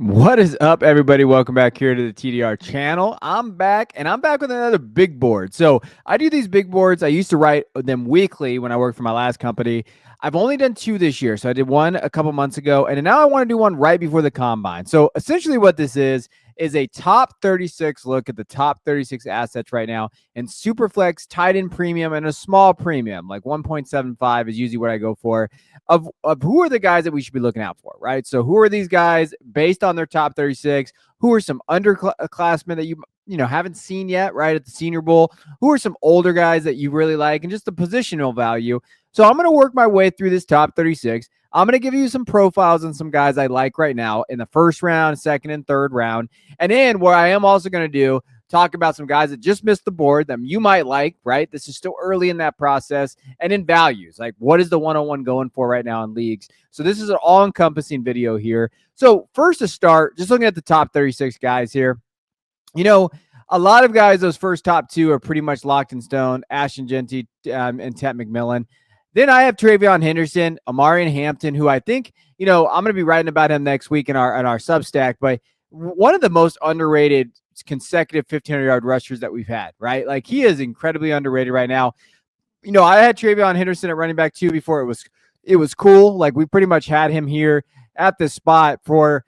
What is up, everybody? Welcome back here to the TDR channel. I'm back, and I'm back with another big board. So I do these big boards. I used to write them weekly when I worked for my last company. I've only done two this year. So I did one a couple months ago, and now I want to do one right before the combine. So essentially what this is a top 36 look at the top 36 assets right now, and Superflex, tight end premium, and a small premium, like 1.75 is usually what I go for, of who are the guys that we should be looking out for, right? So who are these guys based on their top 36? Who are some underclassmen that you haven't seen yet, right, at the Senior Bowl? Who are some older guys that you really like, and just the positional value? So I'm going to work my way through this top 36. I'm going to give you some profiles on some guys I like right now in the first round, second, and third round. And then what I am also going to do, talk about some guys that just missed the board that you might like, right? This is still early in that process. And in values, like what is the one-on-one going for right now in leagues? So this is an all-encompassing video here. So first to start, just looking at the top 36 guys here, a lot of guys, those first top two are pretty much locked in stone, Ashton Genty and Ted McMillan. Then I have Travion Henderson, Amarian Hampton, who I think, I'm going to be writing about him next week in our Substack, but one of the most underrated consecutive 1,500-yard rushers that we've had, right? Like, he is incredibly underrated right now. I had Travion Henderson at running back 2 before it was cool. Like, we pretty much had him here at this spot for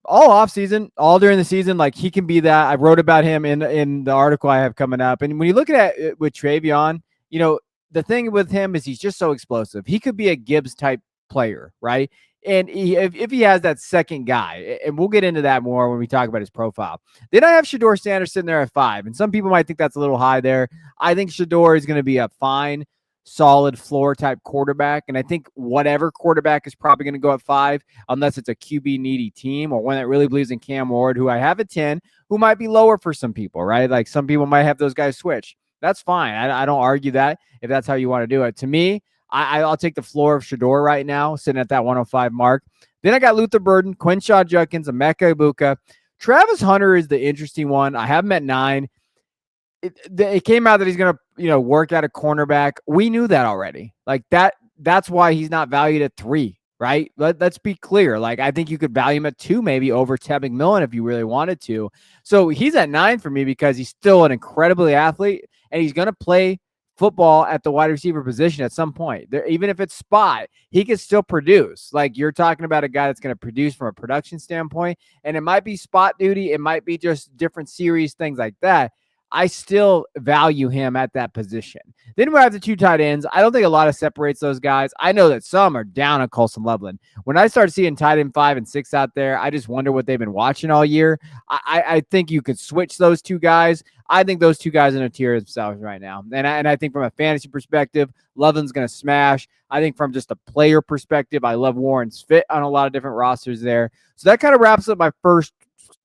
all offseason, all during the season. Like, he can be that. I wrote about him in the article I have coming up. And when you look at it with Travion, the thing with him is he's just so explosive. He could be a Gibbs type player, right? And if he has that second guy, and we'll get into that more when we talk about his profile. Then I have Shedeur Sanders sitting there at 5. And some people might think that's a little high there. I think Shedeur is going to be a fine, solid floor type quarterback. And I think whatever quarterback is probably going to go at 5, unless it's a QB needy team or one that really believes in Cam Ward, who I have at 10, who might be lower for some people, right? Like, some people might have those guys switch. That's fine. I don't argue that if that's how you want to do it. To me, I'll take the floor of Shedeur right now, sitting at that 105 mark. Then I got Luther Burden, Quinshaw Judkins, Emeka Ibuka. Travis Hunter is the interesting one. I have him at 9. It came out that he's going to, work at a cornerback. We knew that already. Like, that's why he's not valued at 3, right? Let's be clear. Like, I think you could value him at 2 maybe over Ted McMillan if you really wanted to. So he's at 9 for me because he's still an incredibly athlete, and he's going to play football at the wide receiver position at some point. There, even if it's spot, he can still produce. Like, you're talking about a guy that's going to produce from a production standpoint, and it might be spot duty. It might be just different series, things like that. I still value him at that position. Then we have the 2 tight ends. I don't think a lot of separates those guys. I know that some are down on Colson Loveland. When I start seeing tight end 5 and 6 out there, I just wonder what they've been watching all year. I think you could switch those 2 guys. I think those 2 guys are in a tier themselves right now. And I think from a fantasy perspective, Loveland's going to smash. I think from just a player perspective, I love Warren's fit on a lot of different rosters there. So that kind of wraps up my first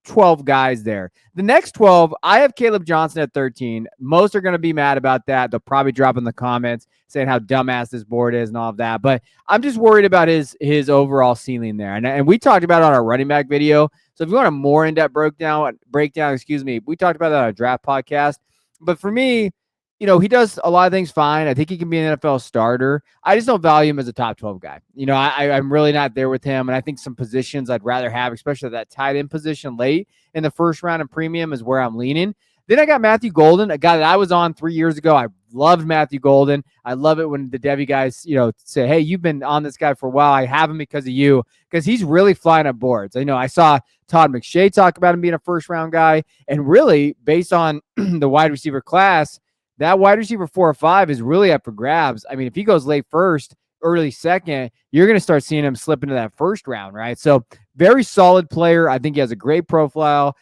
12 guys there. The next 12, I have Caleb Johnson at 13. Most are going to be mad about that. They'll probably drop in the comments saying how dumbass this board is and all of that. But I'm just worried about his overall ceiling there. And we talked about it on our running back video. So if you want a more in-depth breakdown, we talked about that on a draft podcast. But for me, he does a lot of things fine. I think he can be an NFL starter. I just don't value him as a top 12 guy. I'm really not there with him. And I think some positions I'd rather have, especially that tight end position late in the first round and premium, is where I'm leaning. Then I got Matthew Golden, a guy that I was on 3 years ago. I loved Matthew Golden. I love it when the Devy guys, say, hey, you've been on this guy for a while. I have him because of you, because he's really flying up boards. I saw Todd McShay talk about him being a first round guy. And really, based on the wide receiver class, that wide receiver 4 or 5 is really up for grabs. I mean, if he goes late first, early second, you're going to start seeing him slip into that first round, right? So very solid player. I think he has a great profile.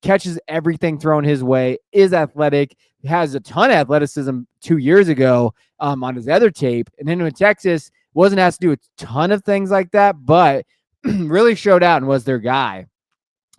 Catches everything thrown his way, is athletic, has a ton of athleticism 2 years ago on his other tape. And then in Texas, wasn't asked to do a ton of things like that, but really showed out and was their guy.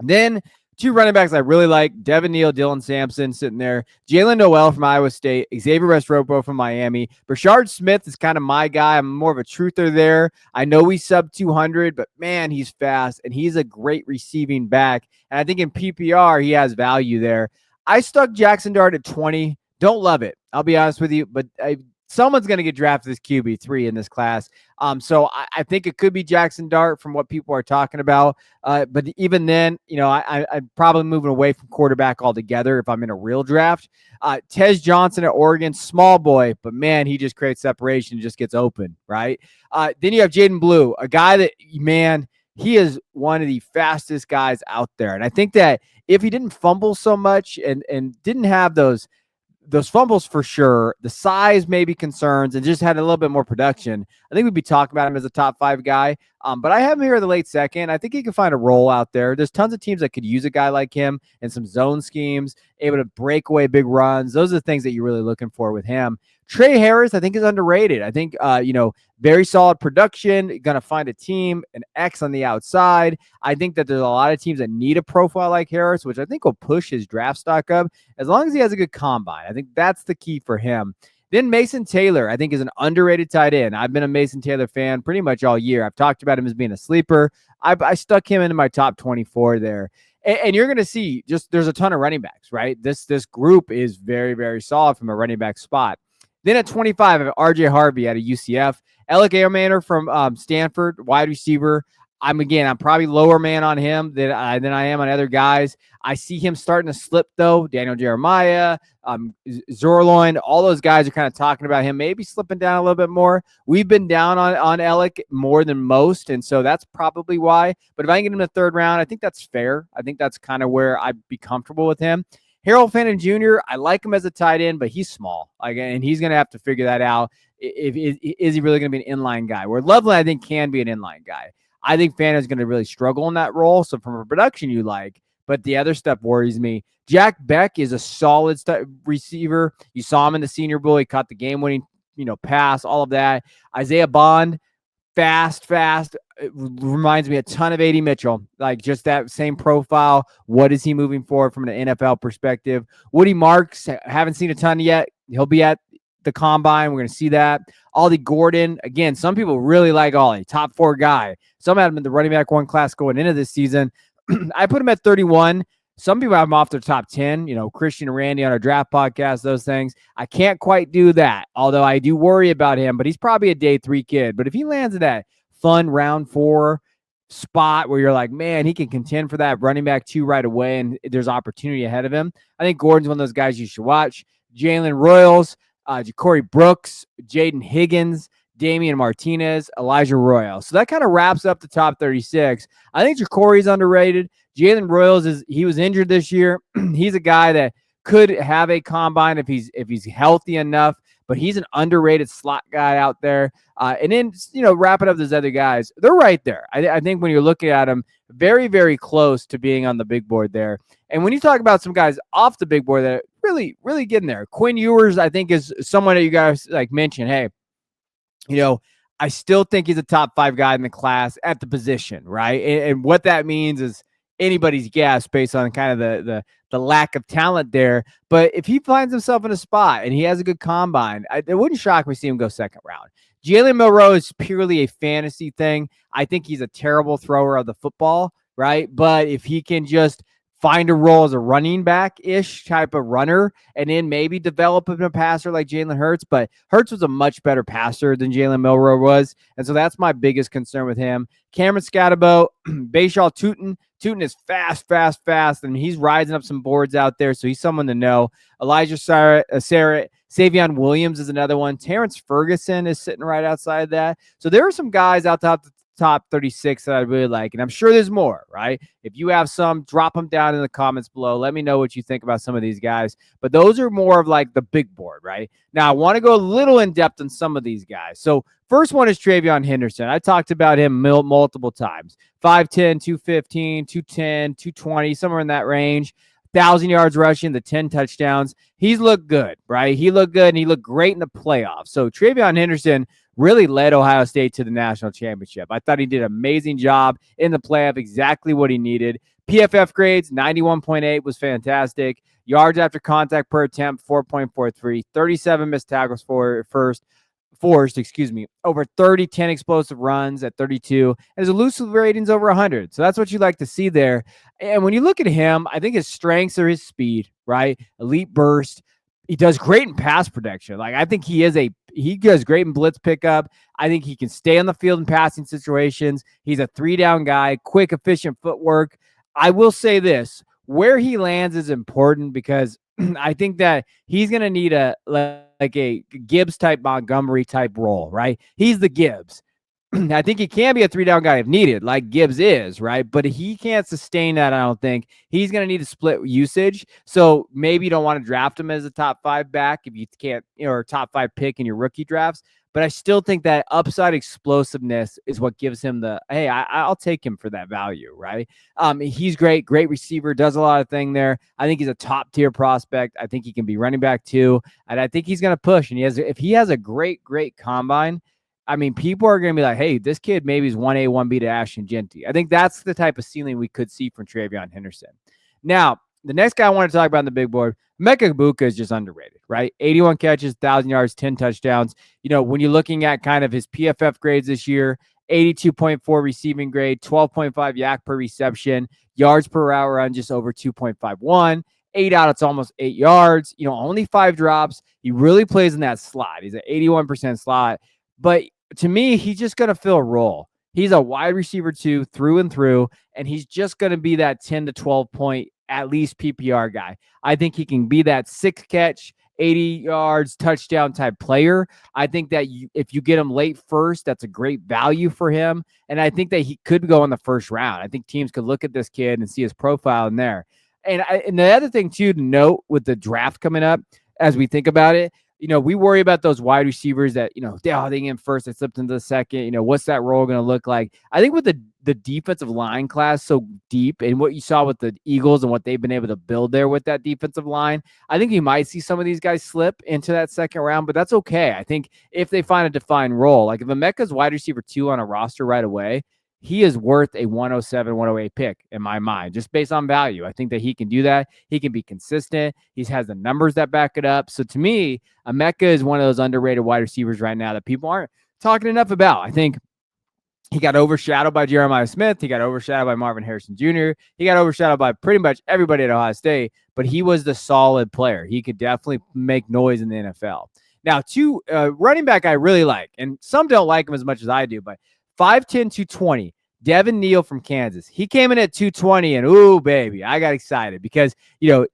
And then 2 running backs I really like, Devin Neal, Dylan Sampson sitting there. Jalen Noel from Iowa State, Xavier Restropo from Miami. Brashard Smith is kind of my guy. I'm more of a truther there. I know he's sub 200, but man, he's fast, and he's a great receiving back. And I think in PPR, he has value there. I stuck Jackson Dart at 20. Don't love it, I'll be honest with you, but someone's going to get drafted as QB3 in this class. So I think it could be Jackson Dart from what people are talking about. But even then, I'm probably moving away from quarterback altogether if I'm in a real draft. Tez Johnson at Oregon, small boy, but man, he just creates separation, just gets open, right? Then you have Jaden Blue, a guy that, man, he is one of the fastest guys out there. And I think that if he didn't fumble so much and didn't have those fumbles for sure, the size maybe concerns, and just had a little bit more production, I think we'd be talking about him as a top 5 guy. But I have him here in the late second. I think he can find a role out there. There's tons of teams that could use a guy like him in some zone schemes, able to break away big runs. Those are the things that you're really looking for with him. Trey Harris, I think, is underrated. I think, very solid production, going to find a team, an X on the outside. I think that there's a lot of teams that need a profile like Harris, which I think will push his draft stock up as long as he has a good combine. I think that's the key for him. Then Mason Taylor, I think, is an underrated tight end. I've been a Mason Taylor fan pretty much all year. I've talked about him as being a sleeper. I stuck him into my top 24 there. And you're going to see there's a ton of running backs, right? This group is very, very solid from a running back spot. Then at 25, I have RJ Harvey out of UCF. Alec Airmaner from Stanford, wide receiver. I'm probably lower man on him than I am on other guys. I see him starting to slip, though. Daniel Jeremiah, Zorloin, all those guys are kind of talking about him maybe slipping down a little bit more. We've been down on Alec more than most, and so that's probably why. But if I can get him in the 3rd round, I think that's fair. I think that's kind of where I'd be comfortable with him. Harold Fannin Jr., I like him as a tight end, but he's small. And he's going to have to figure that out. Is he really going to be an inline guy? Where Loveland, I think, can be an inline guy. I think Fannin is going to really struggle in that role. So from a production you like, but the other stuff worries me. Jack Beck is a solid receiver. You saw him in the Senior Bowl. He caught the game-winning, pass, all of that. Isaiah Bond, fast. It reminds me a ton of A.D. Mitchell, like just that same profile. What is he moving forward from an NFL perspective? Woody Marks, haven't seen a ton yet. He'll be at the combine. We're going to see that. Ollie Gordon, again, some people really like Ollie, top 4 guy. Some had him in the running back 1 class going into this season. I put him at 31. Some people have him off their top 10, Christian and Randy on our draft podcast, those things. I can't quite do that, although I do worry about him, but he's probably a day 3 kid. But if he lands in that fun round 4 spot where you're like, man, he can contend for that running back 2 right away, and there's opportunity ahead of him, I think Gordon's one of those guys you should watch. Jalen Royals, Ja'Cory Brooks, Jaden Higgins, Damian Martinez, Elijah Royal. So that kind of wraps up the top 36. I think Ja'Cory's underrated. Jalen Royals he was injured this year. He's a guy that could have a combine if he's healthy enough, but he's an underrated slot guy out there. And then, wrapping up those other guys, they're right there. I think when you're looking at them, very, very close to being on the big board there. And when you talk about some guys off the big board that are really, really getting there, Quinn Ewers, I think, is someone that you guys like mention, hey, I still think he's a top 5 guy in the class at the position, right? And what that means is anybody's guess based on kind of the lack of talent there. But if he finds himself in a spot and he has a good combine, it wouldn't shock me to see him go 2nd round. Jalen Milroe is purely a fantasy thing. I think he's a terrible thrower of the football, right? But if he can just find a role as a running back-ish type of runner and then maybe develop a passer like Jalen Hurts. But Hurts was a much better passer than Jalen Milroe was. And so that's my biggest concern with him. Cameron Scatterbo, Bayshaw Tootin. Tootin is fast, and he's rising up some boards out there, so he's someone to know. Elijah Sarah, Savion Williams is another one. Terrence Ferguson is sitting right outside that. So there are some guys out top 36 that I really like, and I'm sure there's more, right? If you have some, drop them down in the comments below. Let me know what you think about some of these guys, but those are more of like the big board, right? Now I want to go a little in depth on some of these guys. So first one is Travion Henderson. I talked about him multiple times. 5'10", 215, 210, 220, somewhere in that range. 1,000 yards rushing, the 10 touchdowns. He's looked good, right? He looked good, and he looked great in the playoffs. So Travion Henderson really led Ohio State to the national championship. I thought he did an amazing job in the playoff, exactly what he needed. PFF grades, 91.8 was fantastic. Yards after contact per attempt, 4.43. 37 missed tackles forced, over 30, 10 explosive runs at 32, and his elusive ratings over 100. So that's what you like to see there. And when you look at him, I think his strengths are his speed, right? Elite burst. He does great in pass protection. Like, I think he is he does great in blitz pickup. I think he can stay on the field in passing situations. He's a 3-down guy, quick, efficient footwork. I will say this, where he lands is important because I think that he's going to need like a Gibbs type Montgomery type role, right? He's the Gibbs. I think he can be a 3-down guy if needed, like Gibbs is, right? But he can't sustain that, I don't think. He's going to need to split usage. So maybe you don't want to draft him as a top 5 back if you can't, or top 5 pick in your rookie drafts. But I still think that upside explosiveness is what gives him the, hey, I'll take him for that value, right? He's great receiver, does a lot of things there. I think he's a top tier prospect. I think he can be running back too. And I think he's going to push. And if he has a great combine, I mean, people are going to be like, hey, this kid maybe is 1A, 1B to Ashton Genty. I think that's the type of ceiling we could see from Travion Henderson. Now, the next guy I want to talk about on the big board, Emeka Egbuka is just underrated, right? 81 catches, 1,000 yards, 10 touchdowns. When you're looking at kind of his PFF grades this year, 82.4 receiving grade, 12.5 yak per reception, yards per route run just over 2.51. 8 out, it's almost 8 yards. Only 5 drops. He really plays in that slot. He's an 81% slot. But to me, he's just going to fill a role. He's a wide receiver too, through and through, and he's just going to be that 10 to 12 point, at least PPR guy. I think he can be that 6 catch, 80 yards, touchdown type player. I think that if you get him late first, that's a great value for him. And I think that he could go in the first round. I think teams could look at this kid and see his profile in there. And the other thing too to note with the draft coming up, as we think about it, we worry about those wide receivers that, they get first, they slipped into the second. What's that role going to look like? I think with the defensive line class so deep and what you saw with the Eagles and what they've been able to build there with that defensive line, I think you might see some of these guys slip into that second round, but that's okay. I think if they find a defined role, like if Emeka's wide receiver 2 on a roster right away, he is worth a 107, 108 pick in my mind, just based on value. I think that he can do that. He can be consistent. He has the numbers that back it up. So to me, Emeka is one of those underrated wide receivers right now that people aren't talking enough about. I think he got overshadowed by Jeremiah Smith. He got overshadowed by Marvin Harrison Jr. He got overshadowed by pretty much everybody at Ohio State, but he was the solid player. He could definitely make noise in the NFL. Now, two running back I really like, and some don't like him as much as I do, but 5'10", 220, Devin Neal from Kansas. He came in at 220, and ooh, baby, I got excited because,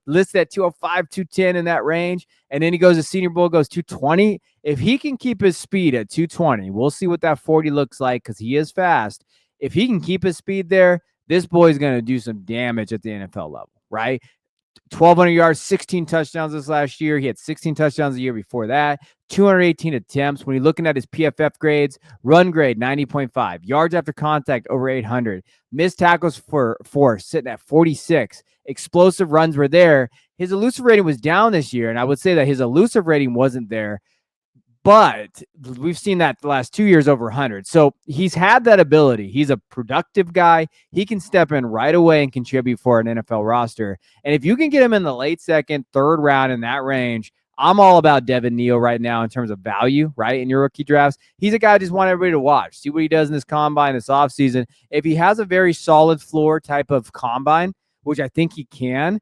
listed at 205, 210 in that range, and then he goes to Senior Bowl, goes 220. If he can keep his speed at 220, we'll see what that 40 looks like because he is fast. If he can keep his speed there, this boy is going to do some damage at the NFL level, right? 1,200 yards, 16 touchdowns this last year. He had 16 touchdowns the year before that, 218 attempts. When you're looking at his PFF grades, run grade 90.5, yards after contact over 800, missed tackles for sitting at 46, explosive runs were there. His elusive rating was down this year, and I would say that his elusive rating wasn't there, but we've seen that the last 2 years over 100. So he's had that ability. He's a productive guy. He can step in right away and contribute for an NFL roster. And if you can get him in the late second, third round in that range, I'm all about Devin Neal right now in terms of value, right, in your rookie drafts. He's a guy I just want everybody to watch, see what he does in this combine, this offseason. If he has a very solid floor type of combine, which I think he can,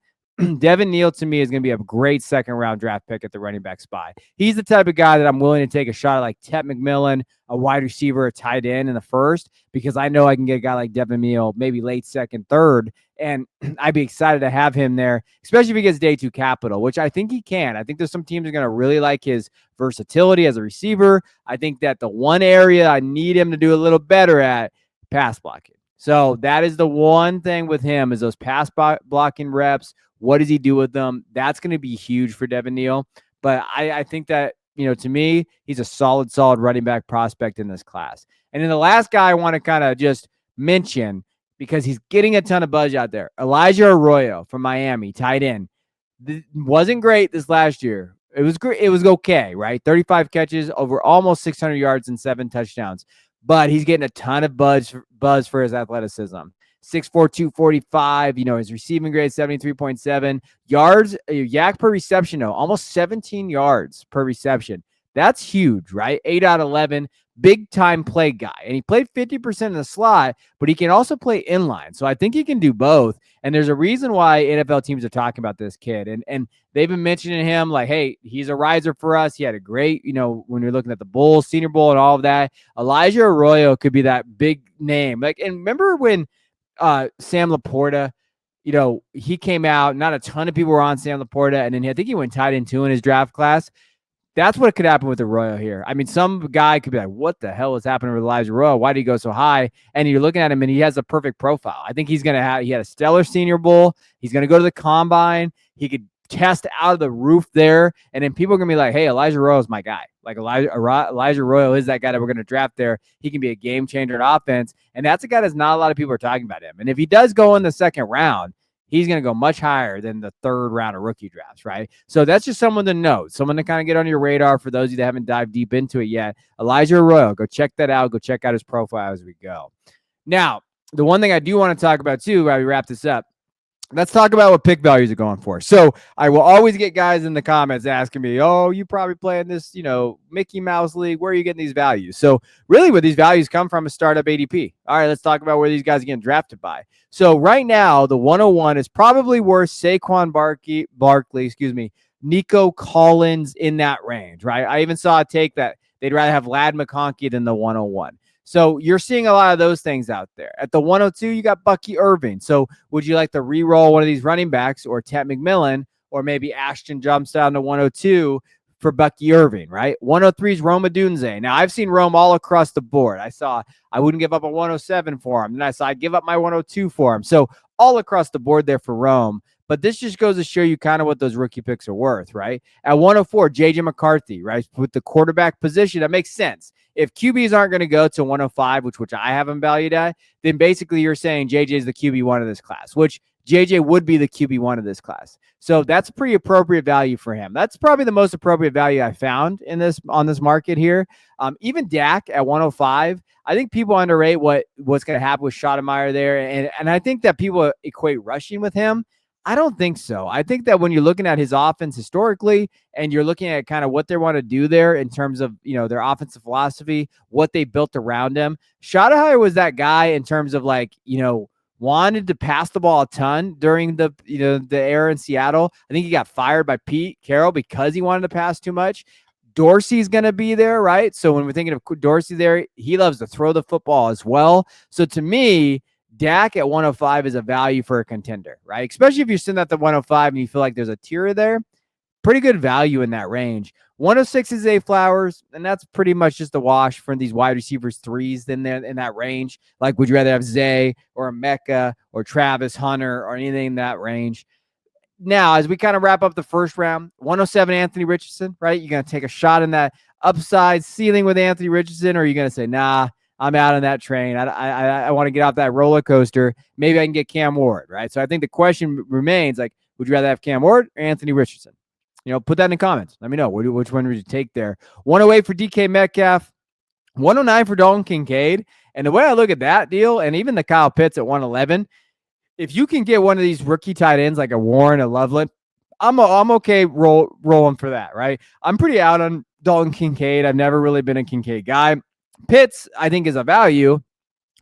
Devin Neal to me is going to be a great second round draft pick at the running back spot. He's the type of guy that I'm willing to take a shot at, like Ted McMillan, a wide receiver, a tight end in the first, because I know I can get a guy like Devin Neal, maybe late second, third, and I'd be excited to have him there, especially if he gets day 2 capital, which I think he can. I think there's some teams that are going to really like his versatility as a receiver. I think that the one area I need him to do a little better at, pass blocking. So that is the one thing with him is those pass blocking reps. What does he do with them? That's going to be huge for Devin Neal. But I think that, to me, he's a solid running back prospect in this class. And then the last guy I want to kind of just mention, because he's getting a ton of buzz out there, Elijah Arroyo from Miami, tight end. Wasn't great this last year. It was great. It was okay, right? 35 catches, over almost 600 yards and 7 touchdowns. But he's getting a ton of buzz for his athleticism. 6'4", 245, his receiving grade 73.7 yards, yak per reception, though, almost 17 yards per reception. That's huge, right? 8 out of 11, big time play guy. And he played 50% in the slot, but he can also play inline. So I think he can do both. And there's a reason why NFL teams are talking about this kid. And they've been mentioning him like, hey, he's a riser for us. He had a great, when you're looking at the Bulls, Senior Bowl, and all of that. Elijah Arroyo could be that big name. Like, and remember when Sam Laporta, he came out, not a ton of people were on Sam Laporta, and then I think he went tight end 2 in his draft class. That's what could happen with Arroyo here. I mean, some guy could be like, what the hell is happening with Elijah Arroyo? Why did he go so high? And you're looking at him and he has a perfect profile. I think he had a stellar Senior Bowl. He's going to go to the combine. He could test out of the roof there. And then people are going to be like, hey, Elijah Arroyo is my guy. Like Elijah Arroyo is that guy that we're going to draft there. He can be a game changer in offense. And that's a guy that's not a lot of people are talking about him. And if he does go in the second round, he's going to go much higher than the third round of rookie drafts, right? So that's just someone to note, someone to kind of get on your radar for those of you that haven't dived deep into it yet. Elijah Arroyo, go check that out. Go check out his profile as we go. Now, the one thing I do want to talk about too, while we wrap this up, let's talk about what pick values are going for. So I will always get guys in the comments asking me, oh, you probably play in this, Mickey Mouse league. Where are you getting these values? So really where these values come from is startup ADP. All right, let's talk about where these guys are getting drafted by. So right now, the 101 is probably worth Saquon Barkley, Nico Collins in that range, right? I even saw a take that they'd rather have Ladd McConkey than the 101. So you're seeing a lot of those things out there. At the 102, you got Bucky Irving. So would you like to re-roll one of these running backs or Ted McMillan, or maybe Ashton jumps down to 102 for Bucky Irving, right? 103 is Rome Odunze. Now, I've seen Rome all across the board. I wouldn't give up a 107 for him. Then I saw I'd give up my 102 for him. So all across the board there for Rome. But this just goes to show you kind of what those rookie picks are worth, right? At 104, J.J. McCarthy, right? With the quarterback position, that makes sense. If QBs aren't going to go to 105, which I have them valued at, then basically you're saying JJ is the QB1 of this class, which JJ would be the QB1 of this class. So that's a pretty appropriate value for him. That's probably the most appropriate value I found on this market here. Even Dak at 105, I think people underrate what's going to happen with Schottenheimer there. And I think that people equate rushing with him. I don't think so. I think that when you're looking at his offense historically and you're looking at kind of what they want to do there in terms of, their offensive philosophy, what they built around him, Schottenheimer was that guy in terms of wanted to pass the ball a ton during the era in Seattle. I think he got fired by Pete Carroll because he wanted to pass too much. Dorsey's going to be there, right? So when we're thinking of Dorsey there, he loves to throw the football as well. So to me, Dak at 105 is a value for a contender, right? Especially if you're sitting at the 105 and you feel like there's a tier there. Pretty good value in that range. 106 is Zay Flowers, and that's pretty much just a wash for these wide receivers threes in that range. Like, would you rather have Zay or Mecca or Travis Hunter or anything in that range? Now, as we kind of wrap up the first round, 107 Anthony Richardson, right? You're going to take a shot in that upside ceiling with Anthony Richardson, or are you going to say, nah, I'm out on that train. I want to get off that roller coaster. Maybe I can get Cam Ward, right? So I think the question remains, would you rather have Cam Ward or Anthony Richardson? Put that in the comments. Let me know. Which one would you take there? 108 for DK Metcalf, 109 for Dalton Kincaid. And the way I look at that deal, and even the Kyle Pitts at 111, if you can get one of these rookie tight ends like a Warren, a Loveland, I'm okay rolling for that, right? I'm pretty out on Dalton Kincaid. I've never really been a Kincaid guy. Pitts, I think, is a value,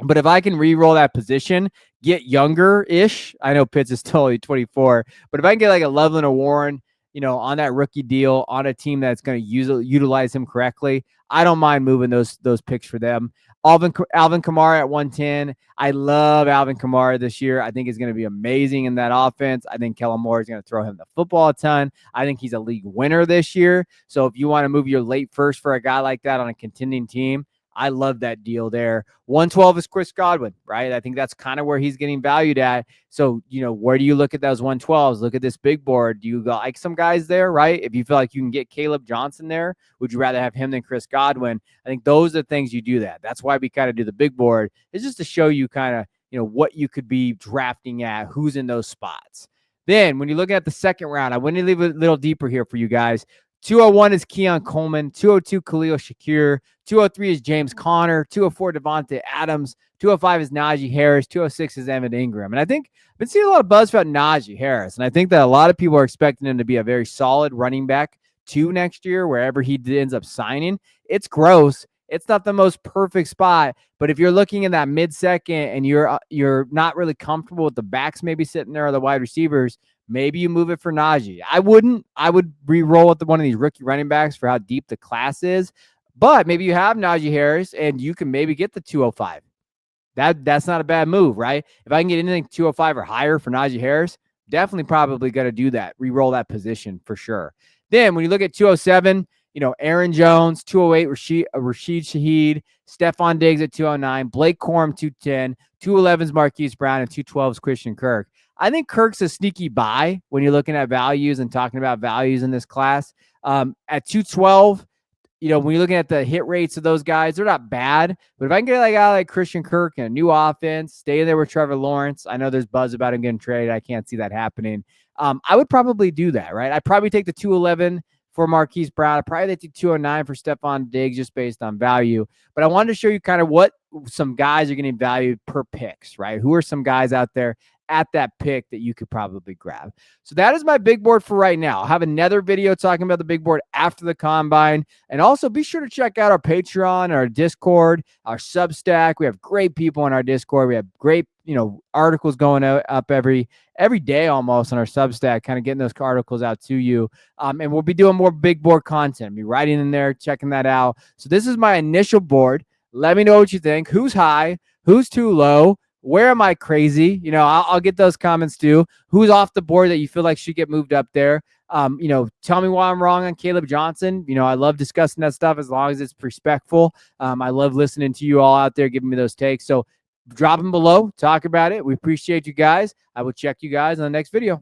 but if I can re-roll that position, get younger-ish, I know Pitts is totally 24, but if I can get like a Loveland or Warren, on that rookie deal, on a team that's going to utilize him correctly, I don't mind moving those picks for them. Alvin Kamara at 110. I love Alvin Kamara this year. I think he's going to be amazing in that offense. I think Kellen Moore is going to throw him the football a ton. I think he's a league winner this year. So if you want to move your late first for a guy like that on a contending team, I love that deal there. 112 is Chris Godwin, right? I think that's kind of where he's getting valued at. So, where do you look at those 112s? Look at this big board. Do you like some guys there, right? If you feel like you can get Caleb Johnson there, would you rather have him than Chris Godwin? I think those are the things you do that. That's why we kind of do the big board. It's just to show you kind of, what you could be drafting at, who's in those spots. Then when you look at the second round, I want to leave a little deeper here for you guys. 201 is Keon Coleman. 202, Khalil Shakir. 203 is James Conner. 204, Devontae Adams. 205 is Najee Harris. 206 is Evan Ingram. And I think I've been seeing a lot of buzz about Najee Harris. And I think that a lot of people are expecting him to be a very solid running back 2 next year, wherever he ends up signing. It's gross. It's not the most perfect spot, but if you're looking in that mid-second and you're not really comfortable with the backs maybe sitting there or the wide receivers, maybe you move it for Najee. I wouldn't. I would re-roll with one of these rookie running backs for how deep the class is. But maybe you have Najee Harris and you can maybe get the 205. That's not a bad move, right? If I can get anything 205 or higher for Najee Harris, definitely probably going to do that. Re-roll that position for sure. Then when you look at 207, Aaron Jones, 208, Rashid Shaheed, Stephon Diggs at 209, Blake Corum, 210, 211's Marquise Brown, and 212's Christian Kirk. I think Kirk's a sneaky buy when you're looking at values and talking about values in this class. At 212, when you're looking at the hit rates of those guys, they're not bad. But if I can get a guy like Christian Kirk and a new offense, stay there with Trevor Lawrence, I know there's buzz about him getting traded. I can't see that happening. I would probably do that, right? I'd probably take the 211 for Marquise Brown. I'd probably take the 209 for Stephon Diggs just based on value. But I wanted to show you kind of what some guys are getting valued per picks, right? Who are some guys out there at that pick that you could probably grab? So that is my big board for right now. I'll have another video talking about the big board after the combine. And also be sure to check out our Patreon, our Discord, our Substack. We have great people in our Discord. We have great, articles going up every day almost on our Substack, kind of getting those articles out to you. And we'll be doing more big board content. Be writing in there, checking that out. So this is my initial board. Let me know what you think. Who's high? Who's too low? Where am I crazy? I'll get those comments too. Who's off the board that you feel like should get moved up there? Tell me why I'm wrong on Caleb Johnson. I love discussing that stuff as long as it's respectful. I love listening to you all out there giving me those takes. So drop them below. Talk about it. We appreciate you guys. I will check you guys on the next video.